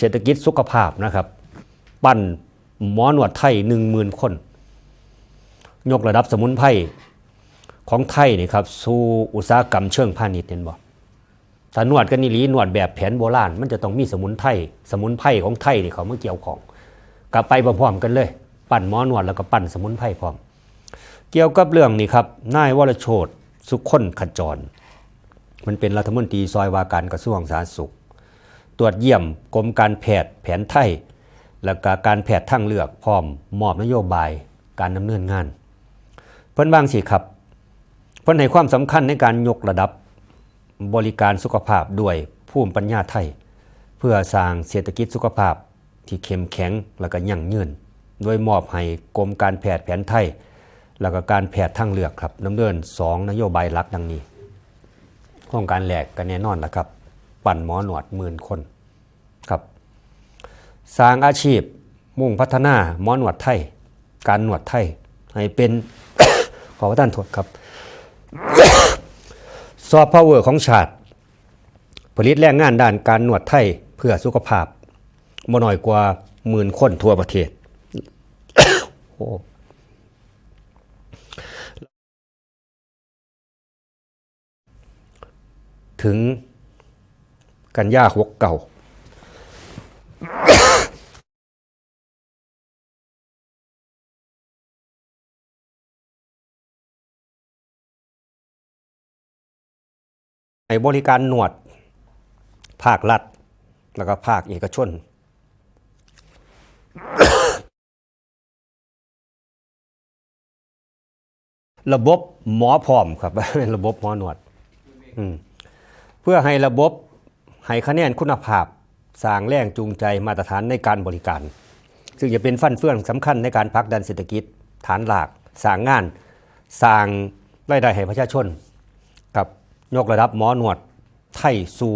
เศรษฐกิจสุขภาพนะครับปั้นหมอหนวดไทย 10,000 คนยกระดับสมุนไพรของไทยนี่ครับสู่อุตสาหกรรมเชิงพาณิชย์เห็นบ่ถ้านวดกันนี่หลีนวดแบบแผนโบราณมันจะต้องมีสมุนไพรของไทยนี่เขามาเกี่ยวของกลับไปพร้อมๆกันเลยปั้นหมอหนวดแล้วก็ปั้นสมุนไพรพร้อมเกี่ยวกับเรื่องนี้ครับนายวรโชติสุขคนขจรมันเป็นรัฐมนตรีซอยว่าการกระทรวงสาธารณสุขตรวจเยี่ยมกรมการแพทย์แผนไทยและก็การแพทย์ทางเลือกพร้อมมอบนโยบายการดำเนินงานเพิ่นบางสิครับเพิ่นให้ความสำคัญในการยกระดับบริการสุขภาพด้วยภูมิปัญญาไทยเพื่อสร้างเศรษฐกิจสุขภาพที่เข้มแข็งและก็ยั่งยืนโดยมอบให้กรมการแพทย์แผนไทยและก็การแพทย์ทางเลือกครับดำเนิน2นโยบายหลักดังนี้โครงการแรกก็แน่นอนละครับปั่นหมอหนวด10,000 คนครับสร้างอาชีพมุ่งพัฒนาหมอหนวดไทยการหนวดไทยให้เป็น ขอประทานโทษครับ ซอฟต์พาวเวอร์ของชาติผลิตแรงงานด้านการหนวดไทยเพื่อสุขภาพบ่น้อยกว่า10,000 คนทั่วประเทศ ถึงกันยา69ให้บริการหนวดภาครัฐแล้วก็ภาคเอกชน ระบบหมอพร้อมครับ ระบบหมอหนวดเพื่อให้ระบบให้คะแนนคุณภาพสร้างแรงจูงใจมาตรฐานในการบริการซึ่งจะเป็นฟันเฟืองสำคัญในการผลักดันเศรษฐกิจฐานหลักสร้างงานสร้างรายได้ให้ประชาชนกับยกระดับหมอหนวดไทยสู่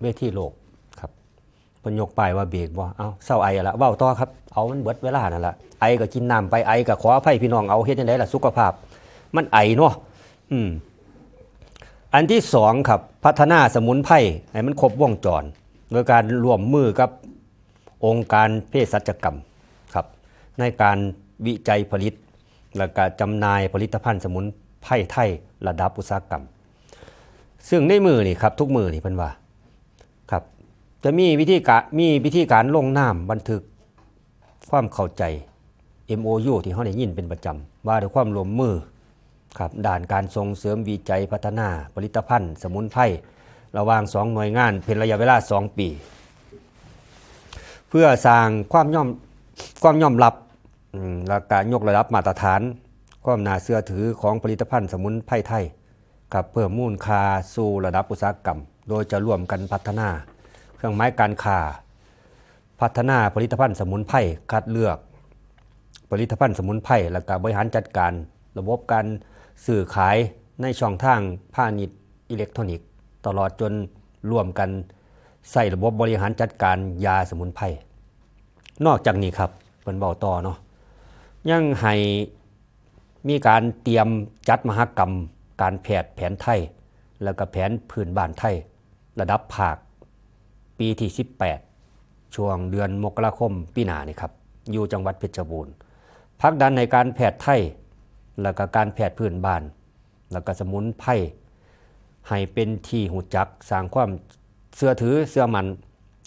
เวทีโลกครับเพิ่นยกป้ายว่าเบรกบ่เอาเศร้าไอละเว้าต่อครับเอามันเบิดเวลานั่นล่ะไอก็กินน้ำไปไอก็ขออภัยพี่น้องเอาเฮ็ดจังได๋ล่ะสุขภาพมันไอเนาะอันที่2ครับพัฒนาสมุนไพรให้มันครบวงจรโดยการร่วมมือกับองค์การเภสัชกรรมครับในการวิจัยผลิตและก็จำหน่ายผลิตภัณฑ์สมุนไพรไทยระดับอุตสาหกรรมซึ่งในมือนี่ครับทุกมือนี่เพิ่นว่าครับจะมีวิธีการลงนามบันทึกความเข้าใจ MOU ที่เฮาได้ยินเป็นประจำว่าด้วยความร่วมมือครับด้านการส่งเสริมวิจัยพัฒนาผลิตภัณฑ์สมุนไพรระหว่าง2หน่วยงานเป็นระยะเวลา2 ปีเพื่อสร้างความยอมรับและการยกระดับมาตรฐานความน่าเชื่อถือของผลิตภัณฑ์สมุนไพรไทยกับเพิ่มมูลค่าสู่ระดับอุตสาหกรรมโดยจะร่วมกันพัฒนาเครื่องหมายการค้าพัฒนาผลิตภัณฑ์สมุนไพรคัดเลือกผลิตภัณฑ์สมุนไพรและการบริหารจัดการระบบการสื่อขายในช่องทางพาณิชย์อิเล็กทรอนิกส์ตลอดจนร่วมกันใส่ระบบบริหารจัดการยาสมุนไพรนอกจากนี้ครับเพิ่นเว้าต่อเนาะยังให้มีการเตรียมจัดมหกรรมการแพทย์แผนไทยแล้วก็แผนพื้นบ้านไทยระดับภาคปีที่18ช่วงเดือนมกราคมปีหน้านี่ครับอยู่จังหวัดเพชรบูรณ์ผลักดันในการแพทย์ไทยแล้วก็การแพทย์พื้นบ้านแล้วก็สมุนไพรให้เป็นที่หูจักสร้างความเชื่อถือเชื่อมั่น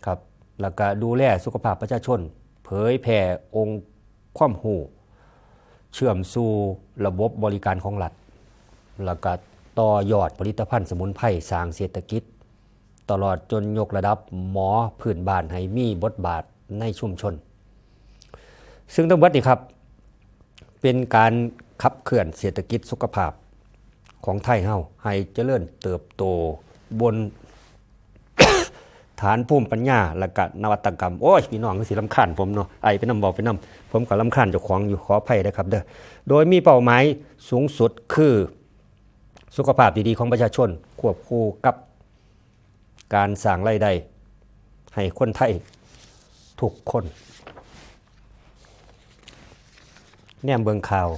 ครับแล้วก็ดูแลสุขภาพประชาชนเผยแผ่องค์ความรู้เชื่อมสู่ระบบบริการของรัฐแล้วก็ต่อยอดผลิตภัณฑ์สมุนไพรสร้างเศรษฐกิจตลอดจนยกระดับหมอพื้นบ้านให้มีบทบาทในชุมชนซึ่งทั้งหมดนี่ครับเป็นการขับเคลื่อนเศรษฐกิจสุขภาพของไทยเฮาให้เจริญเติบโตบน ฐานภูมิปัญญาและก็นวัตกรรมโอ้ยพี่น้องก็สิรำคาญผมเนาะไอไปนำบอกไปนำผมก็รำคาญเจ้าของอยู่ขออภัยนะครับเด้อโดยมีเป้าหมายสูงสุดคือสุขภาพดีๆของประชาชนควบคู่กับการสร้างรายได้ให้คนไทยทุกคนแนมเบิงข่าว